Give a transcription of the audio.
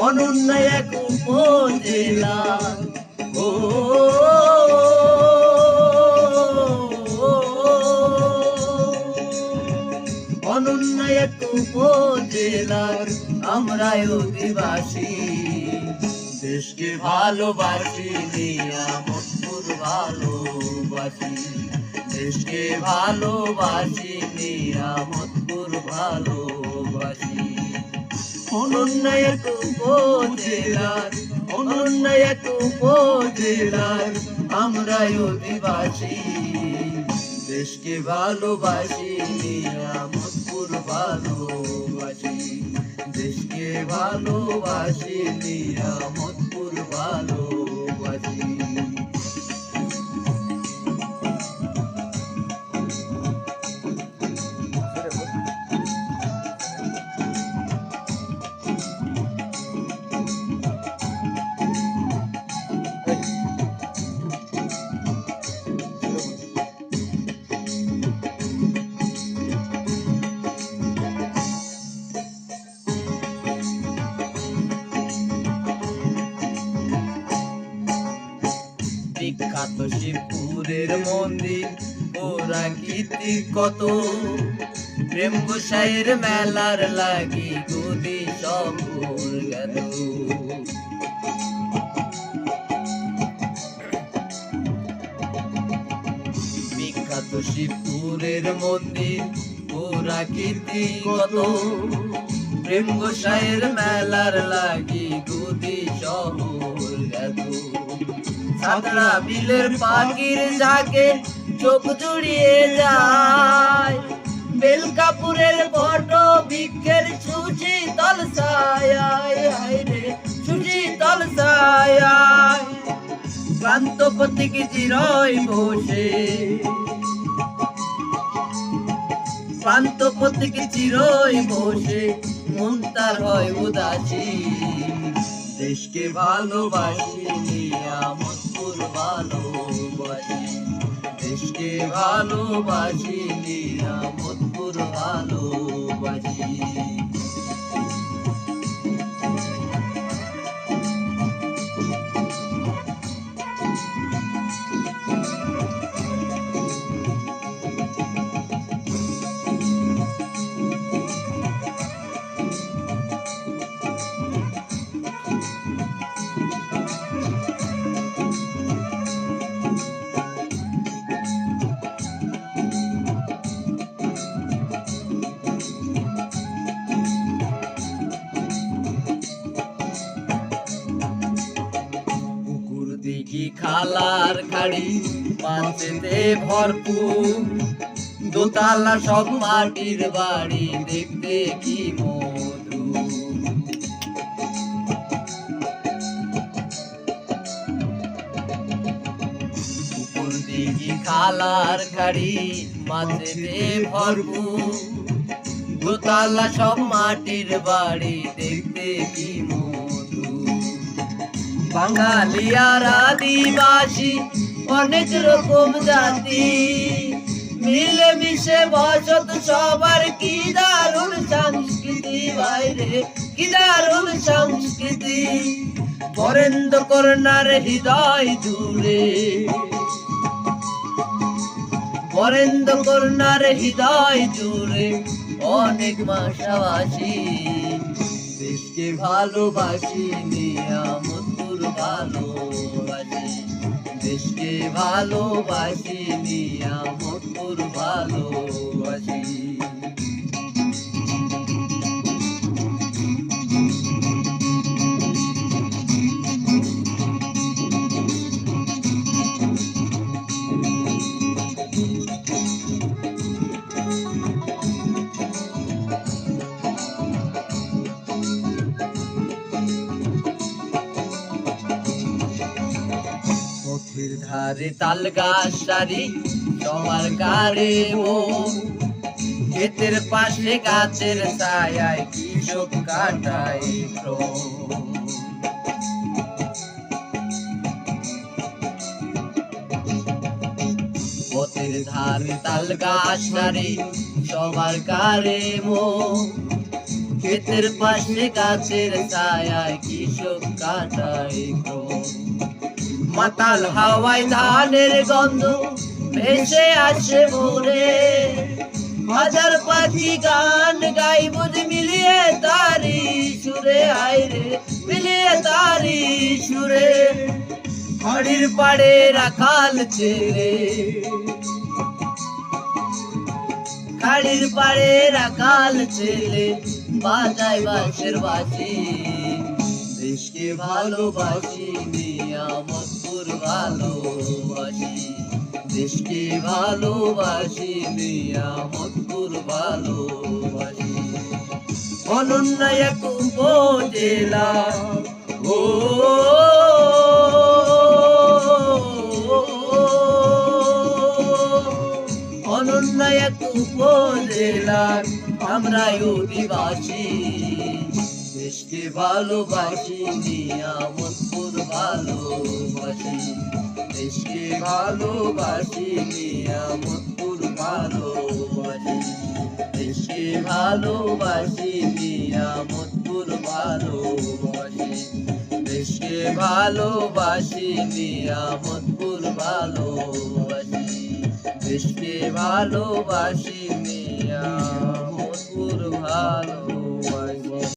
অনন্য এক উপজেলা ও অনন্য এক উপজেলার আমরা অধিবাসী দেশকে ভালোবাসি নিয়ামতপুর ভালোবাসি দেশকে ভালোবাসি নিয়ামতপুর ভালোবাসি অনন্য এক উপজেলার অনন্য এক উপজেলার আমরা অধিবাসী দেশকে ভালোবাসি নিয়ামতপুর ভালোবাসি দেশকে ভালোবাসি নিয়ামতপুর ভালোবাসি বিখ্যাত শিবপুরের মন্দির পুরাকীর্তি কত প্রেম গোসাইয়ের মেলার লাগি গদি সপুর গেল বিখ্যাত শিবপুরের মন্দির পুরাকীর্তি কত প্রেম গোসাইয়ের মেলার লাগি গদি সপুর গেল সাদরা বিলের পাখির ঝাঁকে চোখ জুড়িয়ে যায় বেলকাপুরের ফটো ভিক্ষের সুচি তল ছায়ায় রে সুচি তল ছায়ায় ক্লান্ত প্রতীক চিরই বসে ক্লান্ত প্রতীক চিরই বসে মন তার হয় উদাসী দেশকে ভালোবাসি নিয়ামতপুর ভালোবাসি দেশকে ভালোবাসি নিয়ামতপুর ভালোবাসি দিঘি খালার খাড়ি পাশেতে ভরপুর দোতলা সব মাটির বাড়ি দেখতে কি মধু পুকুর দিঘি খালার খাড়ি পাশেতে ভরপুর দোতলা সব মাটির বাড়ি দেখতে কি বাঙালি আর আদিবাসী অনেক রকম জাতি মিলে মিশে বসত সবার কি দারুণ সংস্কৃতি বাইরে কি দারুণ সংস্কৃতি বরেন্দ্র করুণার হৃদয় জুড়ে বরেন্দ্র করুণার হৃদয় জুড়ে অনেক ভাষাভাষী দেশকে ভালোবাসি নিয়ামতপুর ভালোবাসি দেশকে ভালোবাসি নিয়ামতপুর ভালোবাসি পথের ধারে তাল গাছ সারি সবার গারে ও ক্ষেতের পাশে গাছের ছায়ায় কৃষক কাটায় পথের ধারে তাল গাছ সারি সবার গারে ও ক্ষেতের পাশে গাছের ছায়ায় কৃষক কাটায় ঘুম। মাতাল হাওয়ায় ধানের গন্ধ ভেসে আসে ভোরে, হাজার পাখি গান গাই বুঝ মিলিয়ে তারি সুরে, আইরে মিলিয়ে তারি সুরে। খড়ির পাড়ে রাখাল ছেলে, খাড়ির পাড়ে রাখাল ছেলে বাজায় বাঁশের বাঁশি। দেশকে ভালোবাসি নিয়ামতপুর ভালোবাসি, দেশকে ভালোবাসি নিয়ামতপুর ভালোবাসি। অনন্য এক উপজেলা ও অনন্য এক উপজেলা আমরা অধিবাসী। দেশকে ভালোবাসি নিয়ামতপুর ভালোবাসি, দেশকে ভালোবাসি নিয়ামতপুর ভালোবাসি, দেশকে ভালোবাসি নিয়ামতপুর ভালোবাসি, দেশকে ভালোবাসি নিয়ামতপুর ভালোবাসি, দেশকে ভালোবাসি নিয়ামতপুর ভালোবাসি।